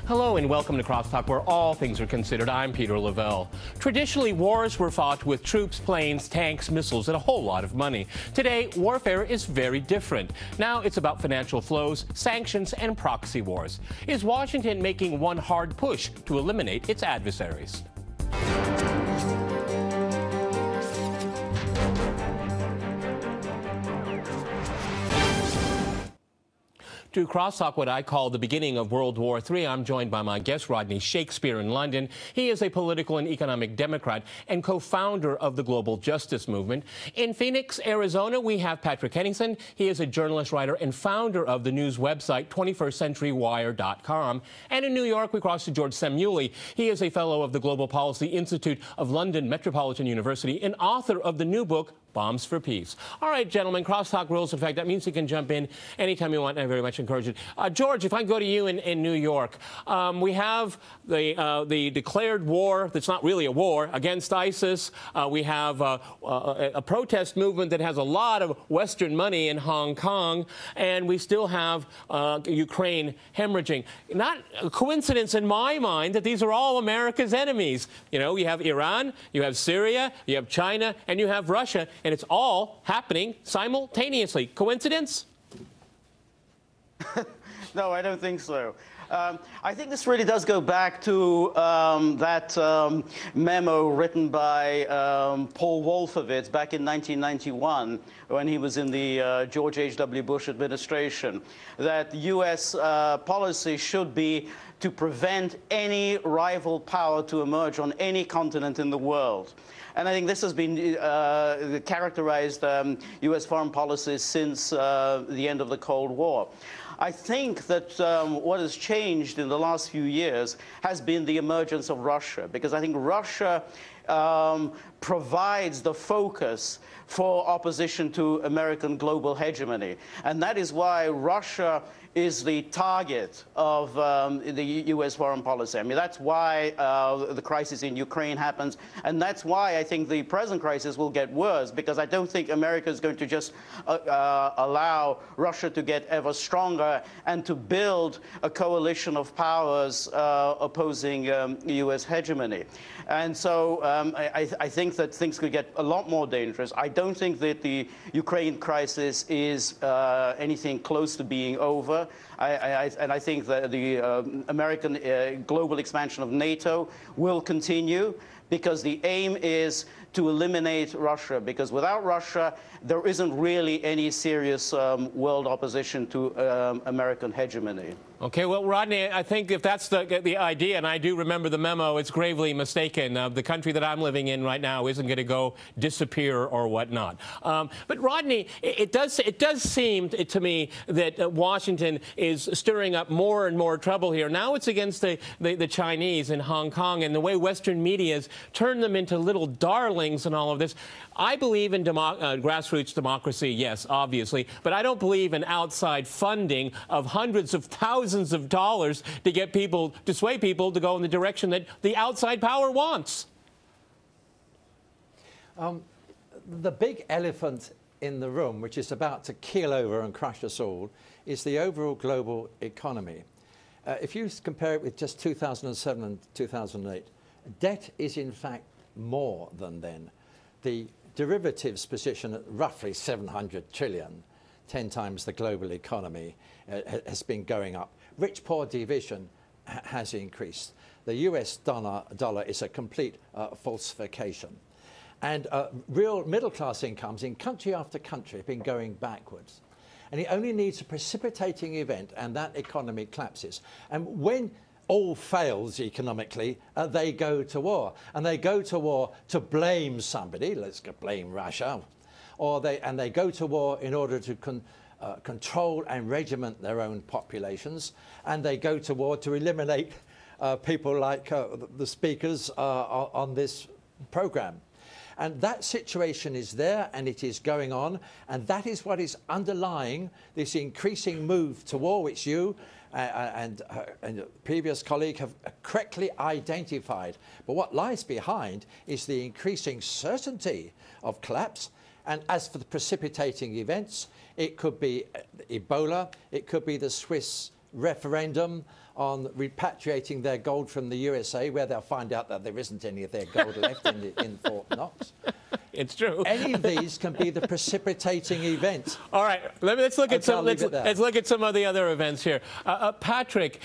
Hello and welcome to CrossTalk, where all things are considered. I'm Peter Lavelle. Traditionally, wars were fought with troops, planes, tanks, missiles, and a whole lot of money. Today, warfare is very different. Now it's about financial flows, sanctions, and proxy wars. Is Washington making one hard push to eliminate its adversaries? To CrossTalk, what I call the beginning of World War III, I'm joined by my guest, Rodney Shakespeare in London. He is a political and economic Democrat and co-founder of the Global Justice Movement. In Phoenix, Arizona, we have Patrick Henningsen. He is a journalist, writer, and founder of the news website 21stCenturyWire.com. And in New York, we cross to George Samueli. He is a fellow of the Global Policy Institute of London Metropolitan University and author of the new book, Bombs for Peace. All right, gentlemen, CrossTalk rules. In fact, that means you can jump in anytime you want, and I very much encourage it. George, if I go to you in New York, we have the declared war that's not really a war against ISIS. We have a protest movement that has a lot of Western money in Hong Kong, and we still have Ukraine hemorrhaging. Not a coincidence in my mind that these are all America's enemies. You know, you have Iran, you have Syria, you have China, and you have Russia. And it's all happening simultaneously. Coincidence? No, I don't think so. I think this really does go back to that memo written by Paul Wolfowitz back in 1991 when he was in the George H.W. Bush administration, that U.S. policy should be to prevent any rival power to emerge on any continent in the world. And I think this has been characterized U.S. foreign policy since the end of the Cold War. I think that what has changed in the last few years has been the emergence of Russia, because I think Russia provides the focus for opposition to American global hegemony. And that is why Russia is the target of the U.S. foreign policy. I mean, that's why the crisis in Ukraine happens, and that's why I think the present crisis will get worse, because I don't think America is going to just allow Russia to get ever stronger and to build a coalition of powers opposing U.S. hegemony. And so I think that things could get a lot more dangerous. I don't think that the Ukraine crisis is anything close to being over. And I think that the American global expansion of NATO will continue, because the aim is to eliminate Russia, because without Russia, there isn't really any serious world opposition to American hegemony. Okay, well, Rodney, I think if that's the idea, and I do remember the memo, it's gravely mistaken. The country that I'm living in right now isn't going to go disappear or whatnot. But Rodney, it does seem to me that Washington is stirring up more and more trouble here. Now it's against the Chinese in Hong Kong, and the way Western media's turned them into little darlings and all of this. I believe in grassroots democracy, yes, obviously, but I don't believe in outside funding of hundreds of thousands of dollars to get people, to sway people to go in the direction that the outside power wants. The big elephant in the room, which is about to keel over and crush us all, is the overall global economy. If you compare it with just 2007 and 2008, debt is in fact more than then. The derivatives position at roughly 700 trillion, 10 times the global economy, has been going up. Rich-poor division has increased. The US dollar is a complete falsification. And real middle-class incomes in country after country have been going backwards. And it only needs a precipitating event, and that economy collapses. And when all fails economically, they go to war. And they go to war to blame somebody, let's blame Russia, or they go to war in order to control and regiment their own populations, and they go to war to eliminate people like the speakers on this program. And that situation is there, and it is going on, and that is what is underlying this increasing move to war, which you and a previous colleague have correctly identified. But what lies behind is the increasing certainty of collapse. And as for the precipitating events, it could be Ebola, it could be the Swiss referendum on repatriating their gold from the USA, where they'll find out that there isn't any of their gold left in Fort Knox. It's true. Any of these can be the precipitating event. All right, let's look at some of the other events here. Patrick,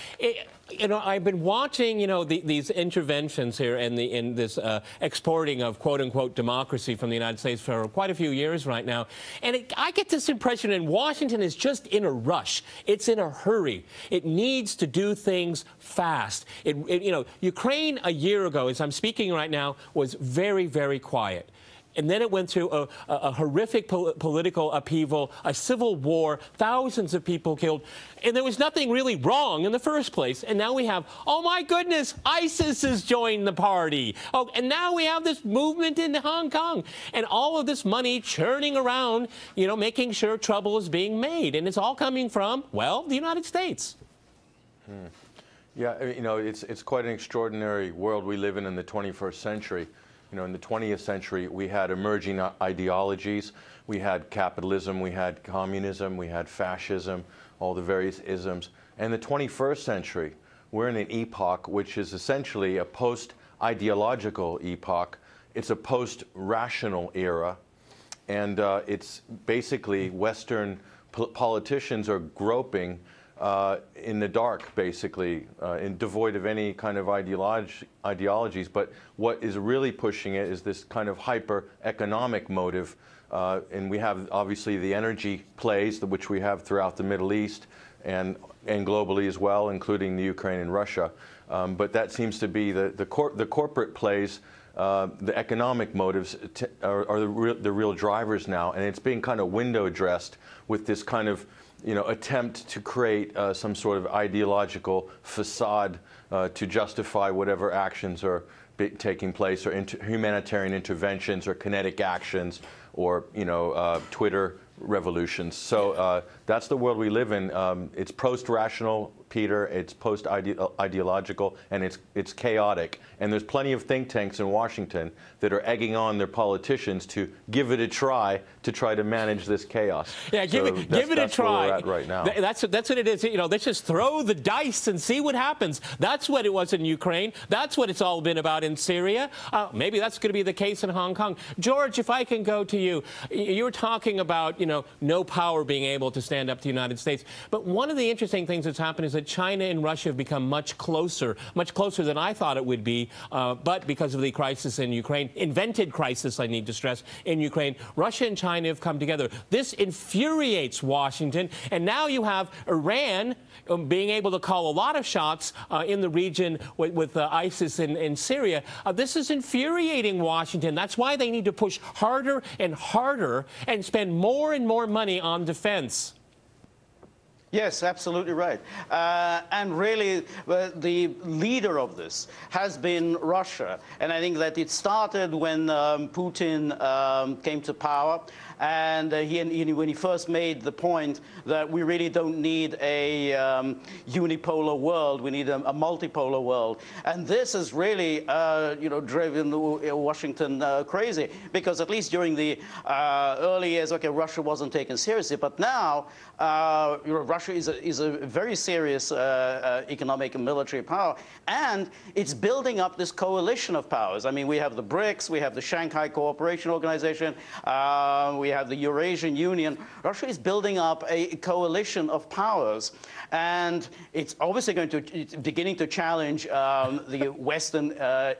you know, I've been watching, you know, these interventions here and in this exporting of quote-unquote democracy from the United States for quite a few years right now, and I get this impression that Washington is just in a rush. It's in a hurry. It needs to do things fast. You know, Ukraine a year ago, as I'm speaking right now, was very, very quiet. And then it went through a horrific political upheaval, a civil war, thousands of people killed. And there was nothing really wrong in the first place. And now we have, oh, my goodness, ISIS has joined the party. Oh, and now we have this movement in Hong Kong. And all of this money churning around, you know, making sure trouble is being made. And it's all coming from, well, the United States. Yeah, you know, it's quite an extraordinary world we live in the 21st century. You know, in the 20th century, we had emerging ideologies. We had capitalism, we had communism, we had fascism, all the various isms. And the 21st century, we're in an epoch which is essentially a post-ideological epoch. It's a post-rational era. And it's basically Western politicians are groping in the dark, basically, devoid of any kind of ideologies. But what is really pushing it is this kind of hyper-economic motive. And we have, obviously, the energy plays, which we have throughout the Middle East and globally as well, including the Ukraine and Russia. But that seems to be the corporate plays. The economic motives are the real drivers now. And it's being kind of window dressed with this kind of, you know, attempt to create some sort of ideological facade to justify whatever actions are taking place, or humanitarian interventions, or kinetic actions, or, you know, Twitter revolutions. So that's the world we live in. It's post-rational, Peter. It's post-ideological, and it's chaotic. And there's plenty of think tanks in Washington that are egging on their politicians to give it a try to manage this chaos. Yeah, give it a try. Where we're at right now. That's what it is. You know, let's just throw the dice and see what happens. That's what it was in Ukraine. That's what it's all been about in Syria. Maybe that's going to be the case in Hong Kong. George, if I can go to you, you were talking about, you know, no power being able to stand up to the United States. But one of the interesting things that's happened is that China and Russia have become much closer than I thought it would be. But because of the crisis in Ukraine, invented crisis, I need to stress, in Ukraine, Russia and China have come together. This infuriates Washington. And now you have Iran being able to call a lot of shots in the region with ISIS in Syria. This is infuriating Washington. That's why they need to push harder and harder and spend more and more money on defense. Yes, absolutely right. And really, the leader of this has been Russia. And I think that it started when Putin came to power. And when he first made the point that we really don't need a unipolar world, we need a multipolar world. And this has really, you know, driven Washington crazy, because at least during the early years, okay, Russia wasn't taken seriously, but now you know, Russia is a very serious economic and military power, and it's building up this coalition of powers. I mean, we have the BRICS, we have the Shanghai Cooperation Organization, we have the Eurasian Union. Russia is building up a coalition of powers, and it's obviously it's beginning to challenge the Western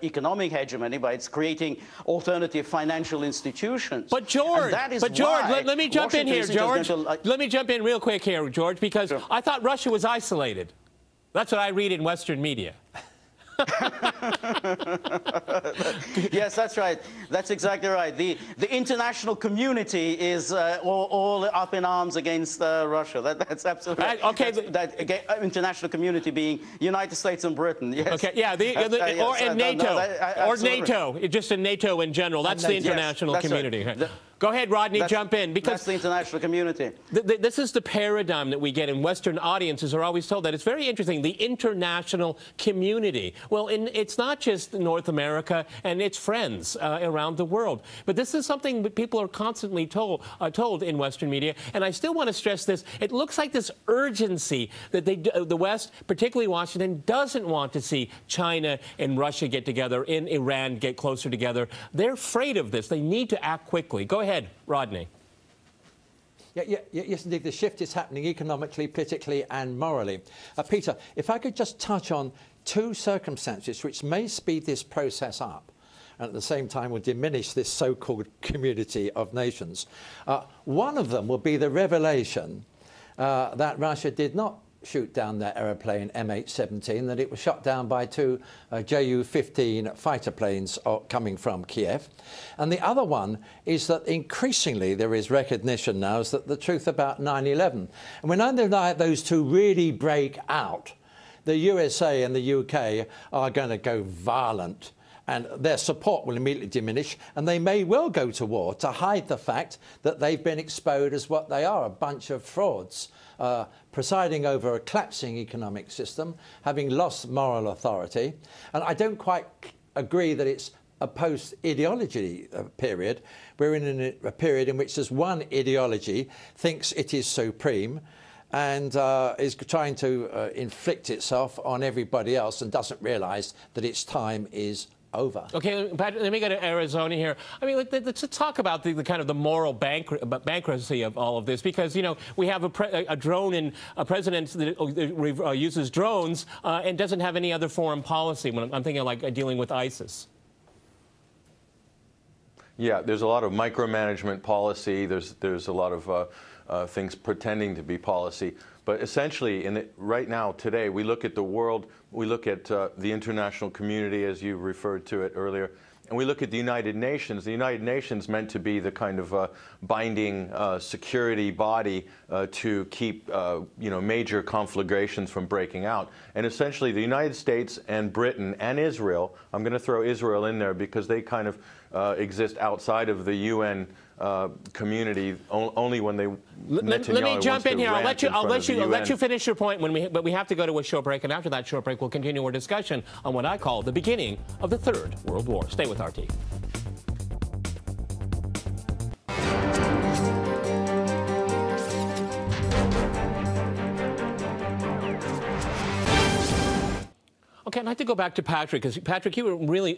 economic hegemony by its creating alternative financial institutions. But George, let me jump in here, George. Let me jump in real quick here, George, because sure. I thought Russia was isolated. That's what I read in Western media. Yes, that's right. That's exactly right. The international community is all up in arms against Russia. That's absolutely right. Okay. International community being United States and Britain. Yes. Okay. Yeah. Or NATO. Or NATO. Just in NATO in general. That's the international community. Right. Go ahead, Rodney, jump in. Because that's the international community. This is the paradigm that we get in Western audiences are always told that. It's very interesting, the international community. Well, it's not just North America and its friends around the world. But this is something that people are constantly told in Western media. And I still want to stress this. It looks like this urgency that the West, particularly Washington, doesn't want to see China and Russia get together, and Iran get closer together. They're afraid of this. They need to act quickly. Go ahead, Rodney. Yes, indeed. The shift is happening economically, politically, and morally. Peter, if I could just touch on two circumstances which may speed this process up, and at the same time will diminish this so-called community of nations. One of them will be the revelation that Russia did not shoot down their aeroplane MH17, that it was shot down by two Ju-15 fighter planes coming from Kiev. And the other one is that increasingly there is recognition now is that the truth about 9/11. And when those two really break out, the USA and the UK are going to go violent, and their support will immediately diminish, and they may well go to war to hide the fact that they've been exposed as what they are, a bunch of frauds, presiding over a collapsing economic system, having lost moral authority. And I don't quite agree that it's a post-ideology period. We're in a period in which there's one ideology thinks it is supreme and is trying to inflict itself on everybody else and doesn't realise that its time is over. Okay, Patrick, let me go to Arizona here. I mean, let's talk about the kind of the moral bankruptcy of all of this, because, you know, we have a drone and a president that uses drones and doesn't have any other foreign policy. When I'm thinking like dealing with ISIS. Yeah, there's a lot of micromanagement policy. There's a lot of things pretending to be policy. But essentially, right now, today, we look at the world, we look at the international community, as you referred to it earlier, and we look at the United Nations. The United Nations meant to be the kind of binding security body to keep major conflagrations from breaking out. And essentially, the United States and Britain and Israel, I'm going to throw Israel in there because they kind of exist outside of the UN community only when they. Let me jump in here. I'll let you finish your point but we have to go to a short break, and after that short break, we'll continue our discussion on what I call the beginning of the Third World War. Stay with RT. Okay, I'd like to go back to Patrick, because Patrick, you were really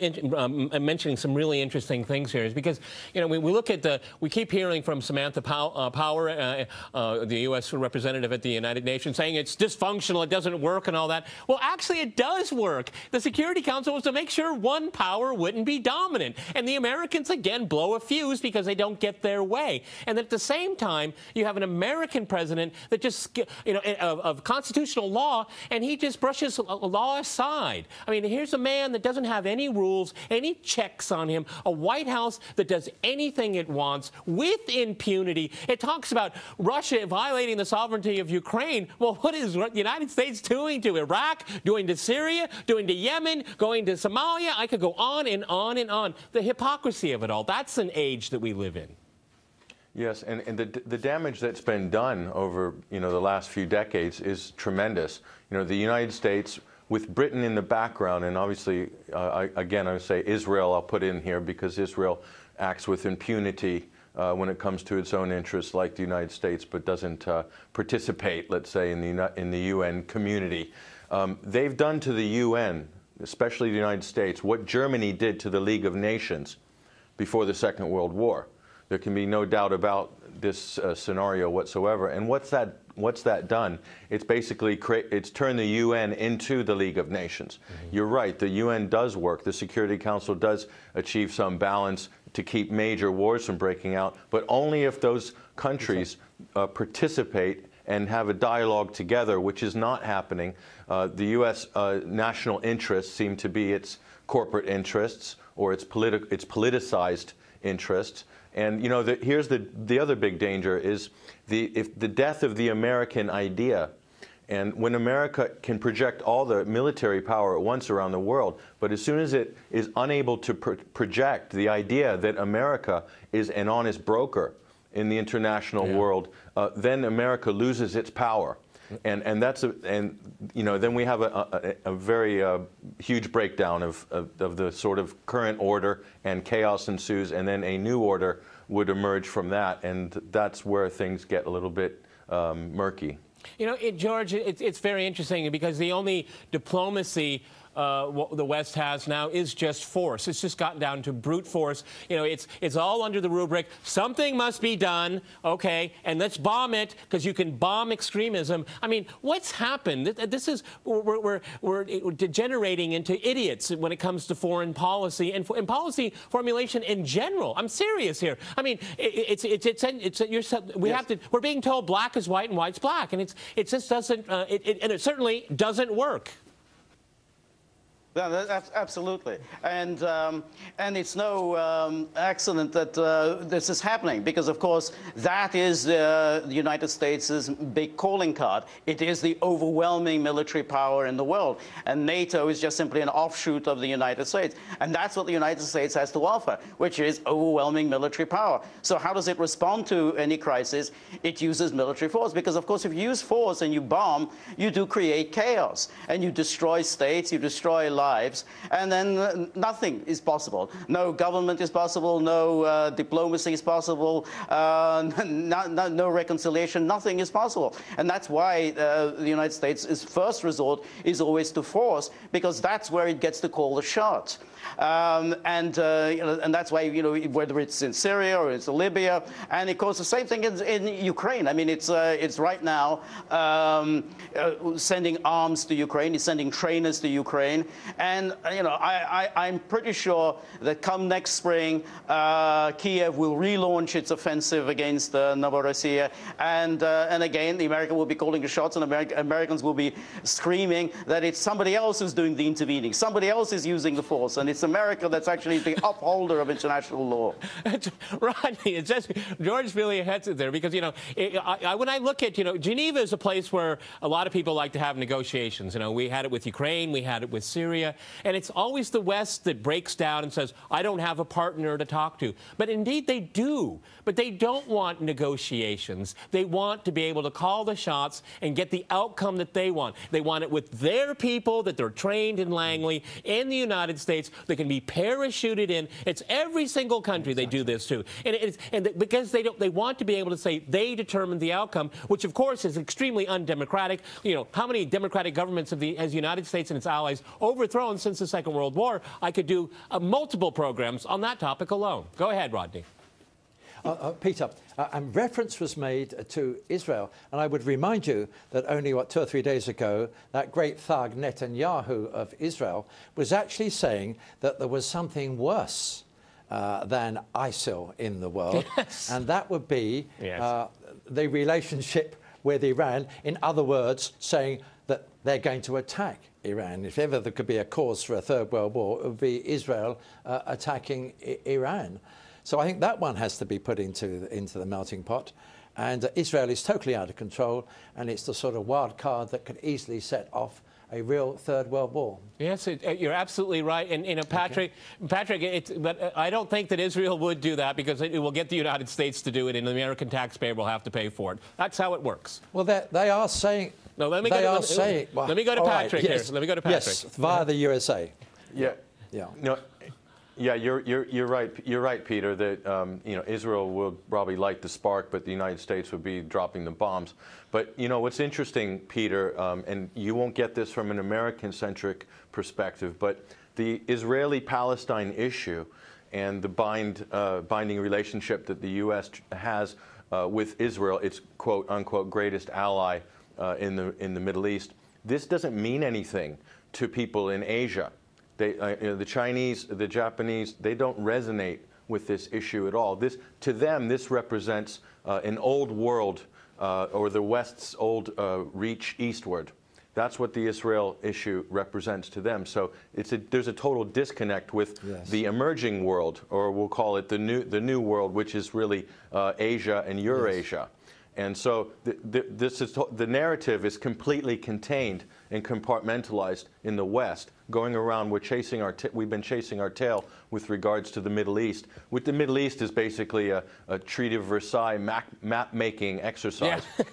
mentioning some really interesting things here. Is because, you know, we look at we keep hearing from Samantha Power, the U.S. representative at the United Nations, saying it's dysfunctional, it doesn't work, and all that. Well, actually, it does work. The Security Council was to make sure one power wouldn't be dominant, and the Americans again blow a fuse because they don't get their way. And at the same time, you have an American president that just, you know, of constitutional law, and he just brushes law aside. I mean, here's a man that doesn't have any rules, any checks on him, a White House that does anything it wants with impunity. It talks about Russia violating the sovereignty of Ukraine. Well, what is the United States doing to Iraq, doing to Syria, doing to Yemen, going to Somalia? I could go on and on and on. The hypocrisy of it all. That's an age that we live in. Yes, and the damage that's been done over, you know, the last few decades is tremendous. You know, the United States, with Britain in the background, and obviously, again, I would say Israel I'll put in here because Israel acts with impunity when it comes to its own interests, like the United States, but doesn't participate, let's say, in the UN community. They've done to the UN, especially the United States, what Germany did to the League of Nations before the Second World War. There can be no doubt about this scenario whatsoever. And what's that done? It's basically it's turned the UN into the League of Nations. Mm-hmm. You're right, the UN does work. The Security Council does achieve some balance to keep major wars from breaking out, but only if those countries participate and have a dialogue together, which is not happening. The U.S. National interests seem to be its corporate interests or its politicized interests. And, you know, here's the other big danger is if the death of the American idea And when America can project all the military power at once around the world, but as soon as it is unable to project the idea that America is an honest broker in the international world, then America loses its power. And that's then we have a very huge breakdown of the sort of current order, and chaos ensues, and then a new order would emerge from that, and that's where things get a little bit murky. You know, George, it's very interesting because the only diplomacy the West has now is just force. It's just gotten down to brute force. You know, it's all under the rubric, something must be done, okay, and let's bomb it because you can bomb extremism. I mean, what's happened? This is, we're degenerating into idiots when it comes to foreign policy and policy formulation in general. I'm serious here. I mean, we're being told black is white and white's black, and it just doesn't, and it certainly doesn't work. Yeah, absolutely, and it's no accident that this is happening, because of course that is the United States' big calling card. It is the overwhelming military power in the world, and NATO is just simply an offshoot of the United States, and that's what the United States has to offer, which is overwhelming military power. So how does it respond to any crisis? It uses military force, because of course if you use force and you bomb, you do create chaos, and you destroy states, you destroy lives. And then nothing is possible. No government is possible, no diplomacy is possible, no reconciliation, nothing is possible. And that's why the United States' first resort is always to force, because that's where it gets to call the shots. And that's why, whether it's in Syria or it's in Libya, and of course the same thing in Ukraine. I mean, it's right now sending arms to Ukraine, it's sending trainers to Ukraine, and I'm pretty sure that come next spring, Kiev will relaunch its offensive against Novorossiya, and again, America will be calling the shots, and Americans will be screaming that it's somebody else who's doing the intervening, somebody else is using the force, and it's America that's actually the upholder of international law. Rodney, it's just, George really heads it there, because, when I look at, Geneva is a place where a lot of people like to have negotiations. We had it with Ukraine, we had it with Syria, and it's always the West that breaks down and says, I don't have a partner to talk to. But indeed they do. But they don't want negotiations. They want to be able to call the shots and get the outcome that they want. They want it with their people that they're trained in Langley in the United States. They can be parachuted in. It's every single country they do this to. And because they want to be able to say they determined the outcome, which of course is extremely undemocratic. How many democratic governments has the United States and its allies overthrown since the Second World War? I could do multiple programs on that topic alone. Go ahead, Rodney. Peter, reference was made to Israel, and I would remind you that only, 2 or 3 days ago, that great thug Netanyahu of Israel was actually saying that there was something worse than ISIL in the world, yes. And that would be the relationship with Iran. In other words, saying that they're going to attack Iran. If ever there could be a cause for a third world war, it would be Israel attacking Iran. So I think that one has to be put into the melting pot. And Israel is totally out of control, and it's the sort of wild card that could easily set off a real third world war. Yes, you're absolutely right. And Patrick, but I don't think that Israel would do that, because it will get the United States to do it, and the American taxpayer will have to pay for it. That's how it works. Well, they are saying. No, let me go to Patrick here. Let me go to Patrick. Yes, via the USA. Yeah. Yeah. No. Yeah, you're right. You're right, Peter. That Israel would probably light the spark, but the United States would be dropping the bombs. But what's interesting, Peter, and you won't get this from an American-centric perspective, but the Israeli-Palestine issue and the binding relationship that the U.S. has with Israel, its quote-unquote greatest ally in the Middle East. This doesn't mean anything to people in Asia. The Chinese, the Japanese, they don't resonate with this issue at all. To them, this represents an old world, or the West's old reach eastward. That's what the Israel issue represents to them. So there's a total disconnect with the emerging world, or we'll call it the new world, which is really Asia and Eurasia. Yes. And so the narrative is completely contained and compartmentalized in the West. Going around, we've been chasing our tail with regards to the Middle East. With the Middle East is basically a Treaty of Versailles map-making exercise. Yeah.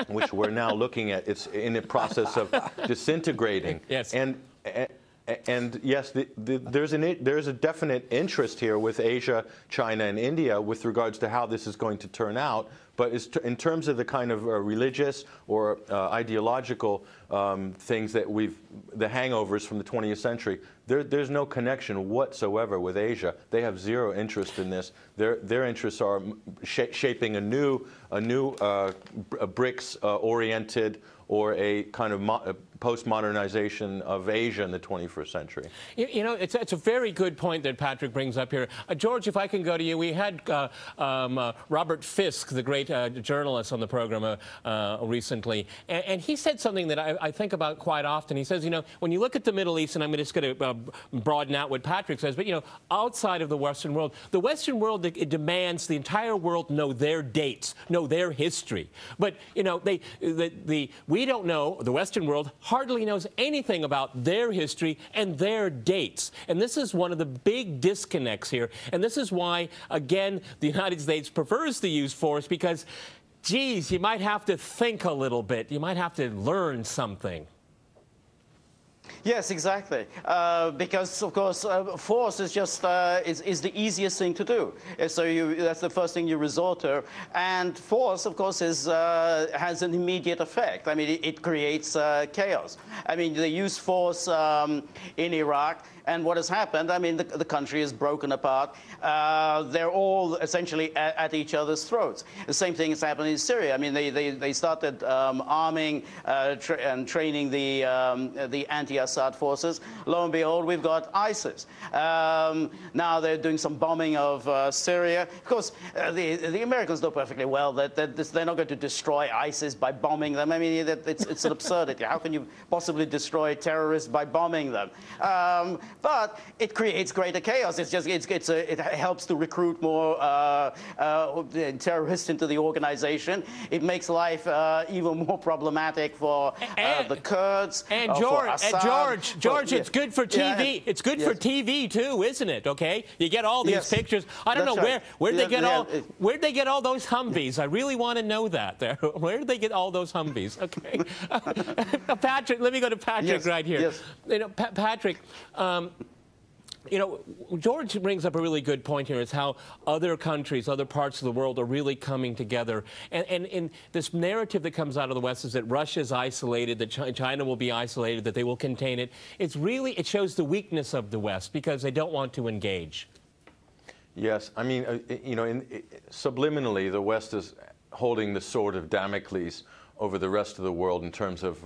Which we're now looking at. It's in the process of disintegrating. Yes. And yes, there's a definite interest here with Asia, China, and India with regards to how this is going to turn out. But in terms of the kind of religious or ideological things that the hangovers from the 20th century, there's no connection whatsoever with Asia. They have zero interest in this. Their interests are shaping a new BRICS-oriented or a kind of post-modernization of Asia in the 21st century. You know, it's a very good point that Patrick brings up here. George, if I can go to you, we had Robert Fisk, the great journalist, on the program recently, and he said something that I think about quite often. He says, you know, when you look at the Middle East, and I'm just going to broaden out what Patrick says, but, you know, outside of the Western world, it demands the entire world know their dates, know their history. But, you know, we don't know, the Western world hardly knows anything about their history and their dates. And this is one of the big disconnects here. And this is why, again, the United States prefers to use force because, geez, you might have to think a little bit. You might have to learn something. Yes, exactly. Because, of course, force is just is the easiest thing to do. So that's the first thing you resort to. And force, of course, has an immediate effect. I mean, it creates chaos. I mean, they use force in Iraq. And what has happened, I mean, the country is broken apart. They're all essentially at each other's throats. The same thing has happened in Syria. I mean, they started arming and training the anti-Assad forces. Lo and behold, we've got ISIS. Now they're doing some bombing of Syria. Of course, the Americans know perfectly well that they're not going to destroy ISIS by bombing them. I mean, it's an absurdity. How can you possibly destroy terrorists by bombing them? But it creates greater chaos. It helps to recruit more terrorists into the organization. It makes life even more problematic for the Kurds. And George, it's good for TV. Yeah, it's good for TV too, isn't it? Okay, you get all these pictures. I don't know where'd they get all those Humvees? I really want to know that. Where did they get all those Humvees? Okay, Patrick. Let me go to Patrick right here. Yes. You know, Patrick. You know, George brings up a really good point here, is how other countries, other parts of the world are really coming together. And in this narrative that comes out of the West is that Russia's isolated, that China will be isolated, that they will contain it. It shows the weakness of the West because they don't want to engage. Yes, I mean, you know, subliminally, the West is holding the sword of Damocles over the rest of the world in terms of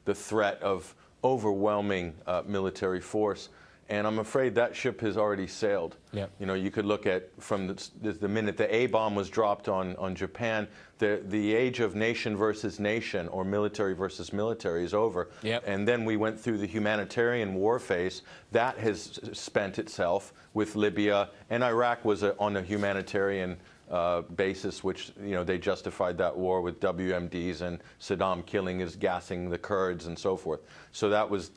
the threat of overwhelming military force. And I'm afraid that ship has already sailed. Yep. You know, you could look at from the minute the A-bomb was dropped on Japan, the age of nation versus nation or military versus military is over. Yep. And then we went through the humanitarian war phase. That has spent itself with Libya, and Iraq was on a humanitarian basis, which, you know, they justified that war with WMDs and Saddam gassing the Kurds and so forth. So that was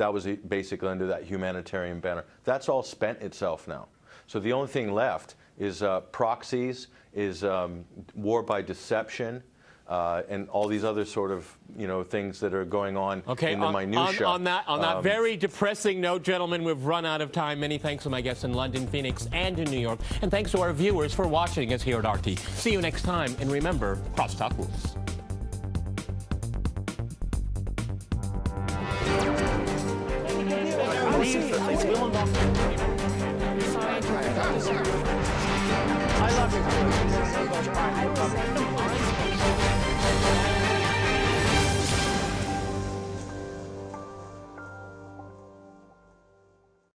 basically under that humanitarian banner. That's all spent itself now. So the only thing left is proxies, is war by deception, and all these other sort of, you know, things that are going on in the minutiae. On that very depressing note, gentlemen, we've run out of time. Many thanks to my guests in London, Phoenix, and in New York. And thanks to our viewers for watching us here at RT. See you next time. And remember, CrossTalk rules. I love you.